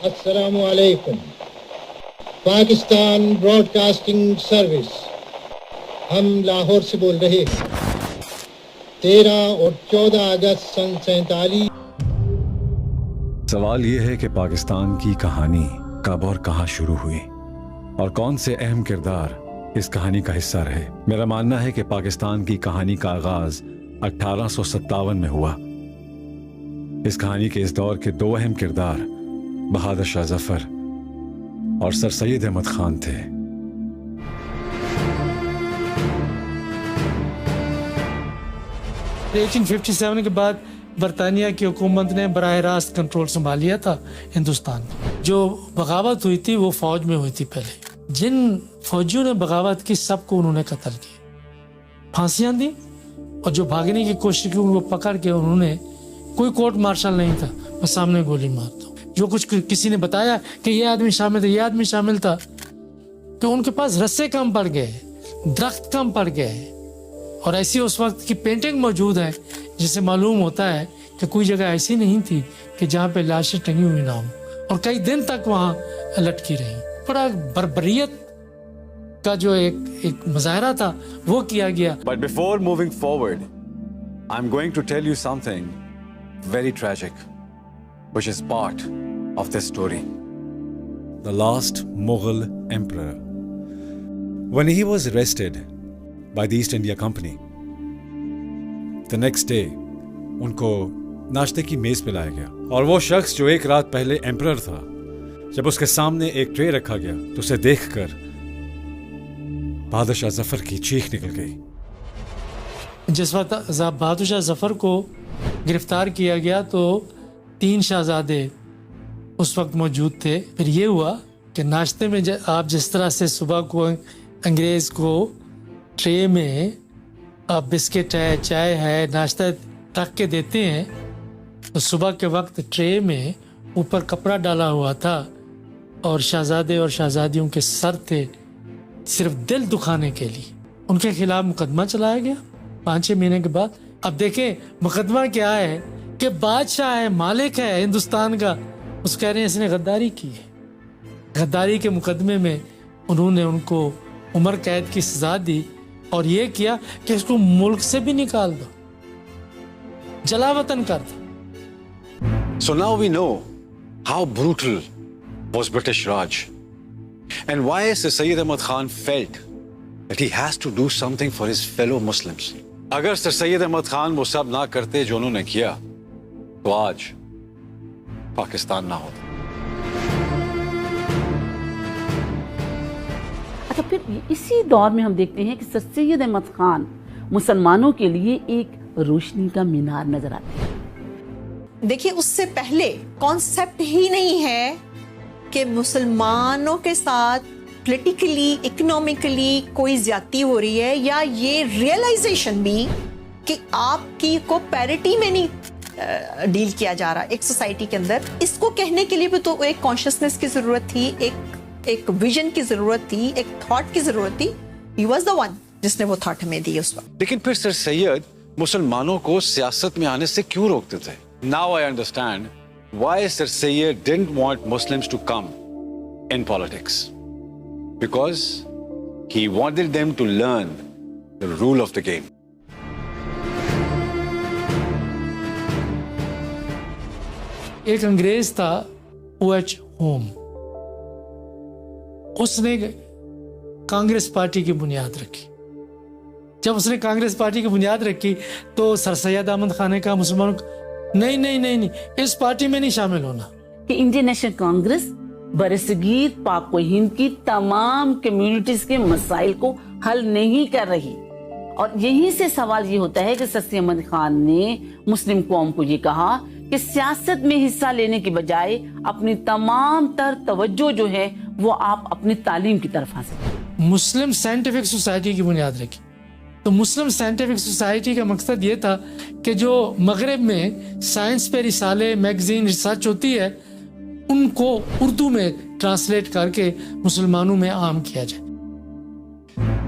السلام علیکم. Pakistan Broad casting service, ہم لاہور سے بول رہے ہیں. 13 اور 14 اگست سن 47. سوال یہ ہے کہ پاکستان کی کہانی کب اور کہاں شروع ہوئی اور کون سے اہم کردار اس کہانی کا حصہ رہے. میرا ماننا ہے کہ پاکستان کی کہانی کا آغاز 1857 میں ہوا. اس کہانی کے اس دور کے دو اہم کردار بہادر شاہ ظفر اور سر سید احمد خان تھے. لیکن 57 کے بعد برطانیہ کی حکومت نے براہ راست کنٹرول سنبھال لیا تھا ہندوستان. جو بغاوت ہوئی تھی وہ فوج میں ہوئی تھی. پہلے جن فوجیوں نے بغاوت کی سب کو انہوں نے قتل کیا، پھانسیاں دی، اور جو بھاگنے کی کوشش کی ان کو پکڑ کے انہوں نے، کوئی کورٹ مارشل نہیں تھا، بس سامنے گولی مار دو. جو کچھ کسی نے بتایا کہ یہ آدمی شامل تھا، یہ آدمی شامل تھا، تو ان کے پاس رسے کم پڑ گئے، درخت کم پڑ گئے. اور ایسی اس وقت کی پینٹنگ موجود ہے جس سے معلوم ہوتا ہے کہ کوئی جگہ ایسی نہیں تھی کہ جہاں پہ لاشیں ٹنگی ہوئی نہ ہوں، اور کئی دن تک وہاں لٹکی رہی. بڑا بربریت کا جو ایک مظاہرہ تھا وہ کیا گیا. But before moving forward, I'm going to tell you something very tragic, which is part of this story. The last Mughal emperor, when he was arrested by the East India Company, the next day ان کو ناشتے کی میز پہ لایا گیا، اور وہ شخص جو ایک رات پہلے ایمپرر تھا، جب اس کے سامنے ایک ٹرے رکھا گیا تو اسے دیکھ کر بہادر شاہ ظفر کی چیخ نکل گئی. جس وقت بہادر شاہ ظفر کو گرفتار کیا گیا تو 3 شہزادے اس وقت موجود تھے. پھر یہ ہوا کہ ناشتے میں آپ جس طرح سے صبح کو انگریز کو ٹرے میں بسکٹ ہے، چائے ہے، ناشتہ رکھ کے دیتے ہیں، تو صبح کے وقت ٹرے میں اوپر کپڑا ڈالا ہوا تھا اور شہزادے اور شہزادیوں کے سر تھے صرف دل دکھانے کے لیے. ان کے خلاف مقدمہ چلایا گیا 5-6 مہینے کے بعد. اب دیکھیں مقدمہ کیا ہے کہ بادشاہ ہے، مالک ہے ہندوستان کا، اس کہہ رہے ہیں اس نے غداری کی ہے. غداری کے مقدمے میں انہوں نے ان کو عمر قید کی سزا دی اور یہ کیا کہ اس کو ملک سے بھی نکال دو، جلا وطن کر دو. So now we know how brutal was British Raj and why Sir Syed Ahmad Khan felt that he has to do something for his fellow Muslims. اگر سر سید احمد خان وہ سب نہ کرتے جو انہوں نے کیا تو آج پاکستان نہ ہوتا. اچھا، پھر اسی دور میں ہم دیکھتے ہیں کہ سر سید احمد خان مسلمانوں کے لیے ایک روشنی کا مینار نظر آتے ہیں. دیکھیے اس سے پہلے کانسیپٹ ہی نہیں ہے کہ مسلمانوں کے ساتھ پولیٹیکلی اکنامکلی کوئی زیادتی ہو رہی ہے، یا یہ ریئلائزیشن بھی کہ آپ کی کو پیرٹی میں نہیں ڈیل کیا جا رہا ایک سوسائٹی کے اندر. اس کو کہنے کے لیے بھی تو ایک کانشیسنس کی ضرورت تھی، ایک ویژن کی ضرورت تھی، ایک تھاٹ کی ضرورت تھی. ہی واز دا ون جس نے وہ تھاٹ ہمیں دی اس وقت. لیکن پھر سر سید مسلمانوں کو سیاست میں آنے سے کیوں روکتے تھے؟ Now I understand why Sir Syed didn't want Muslims to come in politics. Because he wanted them to learn the rule of the game. ایک انگریز تھا OH ہوم، اس نے کانگریس پارٹی کی بنیاد رکھی. جب اس نے کانگریس پارٹی کی بنیاد رکھی تو سر سید احمد خان نے کہا مسلمانوں کو نہیں اس پارٹی میں نہیں شامل ہونا. کہ انڈین نیشنل کانگریس برصغیر پاک و ہند کی تمام کمیونٹیز کے مسائل کو حل نہیں کر رہی، اور یہیں سے سوال یہ ہوتا ہے کہ سر سید احمد خان نے مسلم قوم کو یہ کہا کہ سیاست میں حصہ لینے کی بجائے اپنی تمام تر توجہ جو ہے وہ آپ اپنی تعلیم کی طرف حاصل کریں. مسلم سائنٹیفک سوسائٹی کی بنیاد رکھی. تو مسلم سائنٹیفک سوسائٹی کا مقصد یہ تھا کہ جو مغرب میں سائنس پہ رسالے، میگزین، ریسرچ ہوتی ہے ان کو اردو میں ٹرانسلیٹ کر کے مسلمانوں میں عام کیا جائے.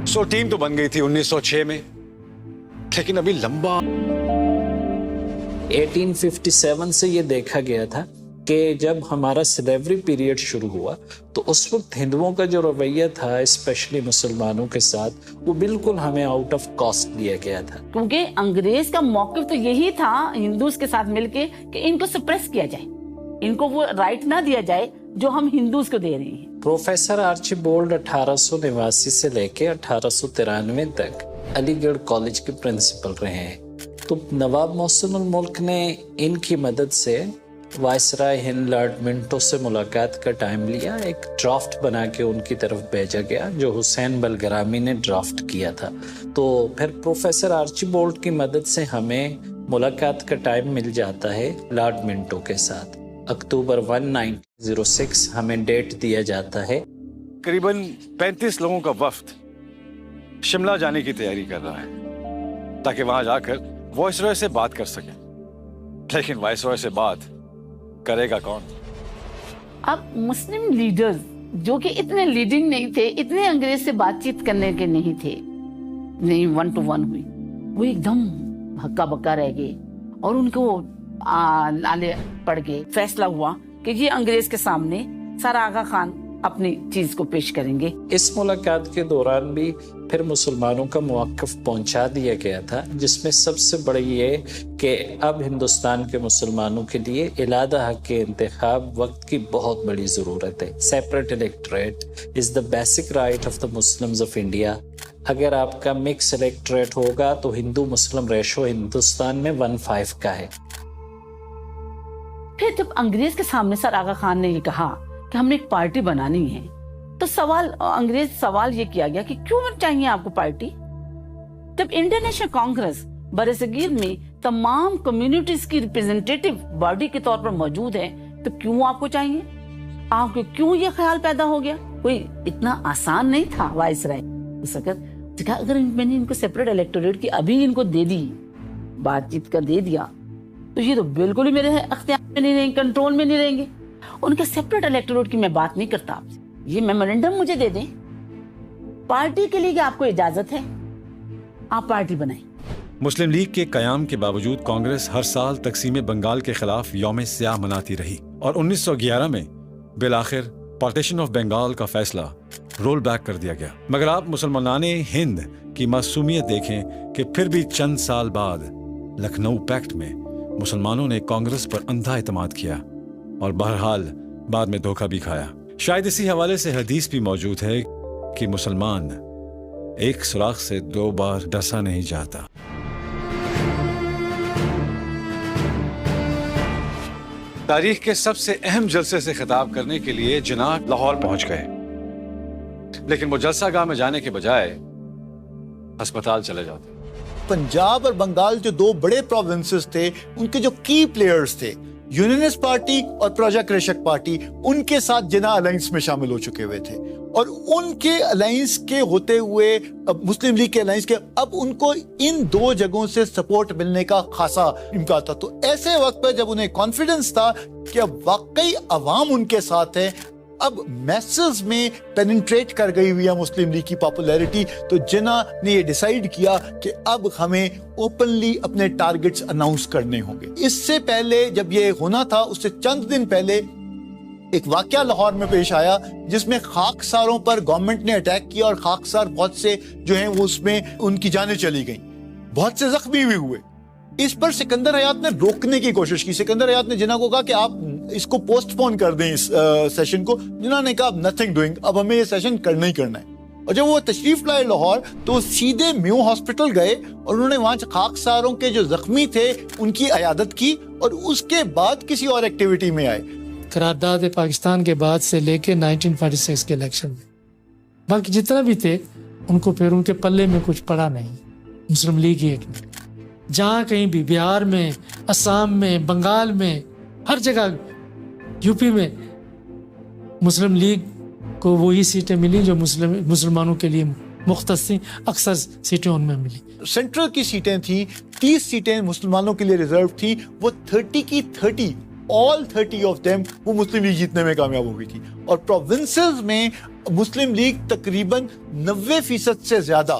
سو ٹیم تو بن گئی تھی 1906 میں، لیکن ابھی لمبا 1857 سے یہ دیکھا گیا تھا کہ جب ہمارا سلیوری پیریڈ شروع ہوا تو اس وقت ہندوؤں کا جو رویہ تھا اسپیشلی مسلمانوں کے ساتھ وہ بالکل ہمیں آؤٹ آف کاسٹ لیا گیا تھا، کیونکہ انگریز کا موقف تو یہی تھا ہندوز کے ساتھ مل کے کہ ان کو سپریس کیا جائے، ان کو وہ رائٹ نہ دیا جائے جو ہم ہندوز کو دے رہے ہیں۔ پروفیسر آرچیبولڈ 1889 سے لے کے 1893 تک علی گڑھ کالج کے پرنسپل رہے ہیں، تو نواب محسن الملک نے ان کی مدد سے وائسرائے ہند لارڈ منٹو سے ملاقات کا ٹائم لیا، ایک ڈرافٹ بنا کے ان کی طرف بھیجا گیا جو حسین بلگرامی نے ڈرافٹ کیا تھا، تو پھر پروفیسر آرچیبولڈ کی مدد سے ہمیں ملاقات کا ٹائم مل جاتا ہے لارڈ منٹو کے ساتھ۔ اکتوبر 1906 ہمیں ڈیٹ دیا جاتا ہے۔ قریباً 35 لوگوں کا وفد شملہ جانے کی تیاری کر رہا ہے تاکہ وہاں جا کر وائس رائے سے بات کر سکیں، لیکن وائس رائے سے بات کرے گا کون؟ اب مسلم لیڈرز جو کہ اتنے لیڈنگ نہیں تھے، اتنے انگریز سے بات چیت کرنے کے نہیں تھے، نہیں 1 to 1 ہوئی، وہ ایک دم ہکا بکا رہ گئے اور ان کو نالے پڑ گئے۔ فیصلہ ہوا کہ یہ انگریز کے سامنے سر آغا خان اپنی چیز کو پیش کریں گے۔ اس ملاقات کے دوران بھی پھر مسلمانوں کا موقف پہنچا دیا گیا تھا، جس میں سب سے بڑی یہ کہ اب ہندوستان کے مسلمانوں کے لیے علادہ حق کے انتخاب وقت کی بہت بڑی ضرورت ہے۔ Separate electorate is the basic right of the Muslims of India. اگر آپ کا مکس الیکٹوریٹ ہوگا تو ہندو مسلم ریشو ہندوستان میں 1:5 کا ہے۔ پھر جب انگریز کے سامنے سر آغا خان نے یہ کہا کہ ہم نے ایک پارٹی بنانی ہے، تو سوال یہ کیا گیا کہ کیوں چاہیے آپ کو پارٹی؟ جب انڈین نیشنل کانگریس برصغیر میں تمام کمیونٹیز کی ریپرزینٹیٹیو باڈی کے طور پر موجود ہے تو کیوں آپ کو چاہیے؟ آپ کو کیوں یہ خیال پیدا ہو گیا؟ کوئی اتنا آسان نہیں تھا وائس رائے اس وقت۔ اگر میں نے ان کو سیپریٹ الیکٹوریٹ کی ابھی ان کو دے دی، بات چیت کا دے دیا، تو یہ تو بالکل ہی میرے اختیار میں نہیں رہیں گے، کنٹرول میں نہیں رہیں گے۔ ان کے سیپریٹ الیکٹوریٹ کی میں بات نہیں کرتا آپ سے، یہ میمورنڈم مجھے دے دیں، پارٹی کے لیے آپ کو اجازت ہے، آپ پارٹی بنائیں۔ مسلم لیگ کے قیام کے باوجود کانگریس ہر سال تقسیم بنگال کے خلاف یوم سیاہ مناتی رہی اور 1911 میں بالآخر پارٹیشن آف بنگال کا فیصلہ رول بیک کر دیا گیا۔ مگر آپ مسلمان ہند کی معصومیت دیکھیں کہ پھر بھی چند سال بعد لکھنؤ پیکٹ میں مسلمانوں نے کانگریس پر اندھا اعتماد کیا اور بہرحال بعد میں دھوکہ بھی کھایا۔ شاید اسی حوالے سے حدیث بھی موجود ہے کہ مسلمان ایک سوراخ سے 2 بار ڈسا نہیں جاتا۔ تاریخ کے سب سے اہم جلسے سے خطاب کرنے کے لیے جناح لاہور پہنچ گئے، لیکن وہ جلسہ گاہ میں جانے کے بجائے ہسپتال چلے جاتے۔ پنجاب اور بنگال جو 2 بڑے پروونسز تھے، ان کے جو کی پلیئرز تھے، یونینسٹ پارٹی اور پروجا کرشک پارٹی، ان کے ساتھ جناح الائنس میں شامل ہو چکے ہوئے تھے، اور ان کے الائنس کے ہوتے ہوئے مسلم لیگ کے الائنس کے اب ان کو ان 2 جگہوں سے سپورٹ ملنے کا خاصا امکان تھا۔ تو ایسے وقت پہ جب انہیں کانفیڈنس تھا کہ اب واقعی عوام ان کے ساتھ ہے، اب میسز میں پیننٹریٹ کر گئی ہوئی ہے مسلم لیگ کی پاپولیرٹی، تو جناح نے یہ ڈیسائیڈ کیا کہ اب ہمیں اوپنلی اپنے ٹارگٹس اناؤنس کرنے ہوں گے۔ اس سے پہلے جب یہ ہونا تھا، اس سے چند دن پہلے ایک واقعہ لاہور میں پیش آیا جس میں خاکساروں پر گورنمنٹ نے اٹیک کیا اور خاکسار بہت سے جو ہیں وہ اس میں ان کی جانیں چلی گئیں، بہت سے زخمی بھی ہوئے۔ اس پر سکندر حیات نے روکنے کی کوشش کی۔ سکندر حیات نے جناح کو کہا کہ آپ اس کو پوسٹ پون کر دیں اس سیشن کو۔ جناح نے کہا نتھنگ ڈوئنگ، اب ہمیں یہ سیشن کرنا ہی کرنا ہے۔ اور جب وہ تشریف لائے لاہور تو سیدھے میو ہاسپٹل گئے اور انہوں نے وہاں خاکساروں کے جو زخمی تھے ان کی عیادت کی اور اس کے بعد کسی اور ایکٹیویٹی میں آئے۔ قرارداد پاکستان کے بعد سے لے کے 1946 کے الیکشن میں باقی جتنا بھی تھے ان کو پھر ان کے پلے میں کچھ پڑا نہیں، مسلم لیگ ایک میں، جہاں کہیں بھی بہار میں، اسام میں، بنگال میں، ہر جگہ، یو پی میں مسلم لیگ کو وہی سیٹیں ملی جو مسلمانوں کے لیے مختص تھیں، اکثر سیٹیں ان میں ملی۔ سینٹرل کی سیٹیں تھیں، 30 سیٹیں مسلمانوں کے لیے ریزرو تھیں، وہ 30 کی 30 all 30 of them وہ مسلم لیگ جیتنے میں کامیاب ہو گئی تھی، اور پروونسز میں مسلم لیگ تقریباً 90% سے زیادہ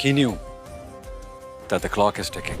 He knew that the clock is ticking.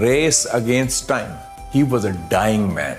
race against time. He was a dying man.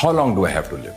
How long do I have to live?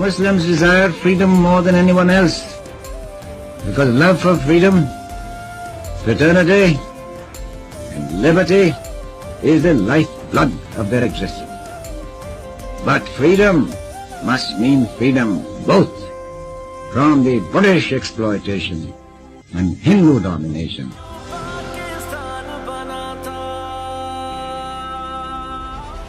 Muslims desire freedom more than anyone else because love for freedom, fraternity and liberty is the lifeblood of their existence. But freedom must mean freedom both from the British exploitation and Hindu domination.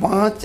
5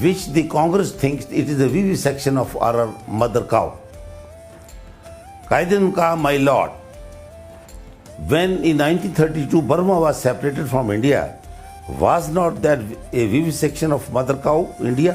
which the Congress thinks it is a vivisection of our mother cow. Kaidin ka, my lord, when in 1932 Burma was separated from India, was not that a vivisection of mother cow India?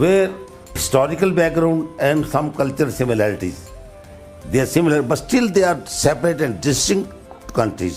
where historical background and some cultural similarities, they are similar but still they are separate and distinct countries?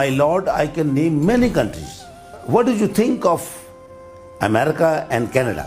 my lord, I can name many countries. What do you think of America and Canada?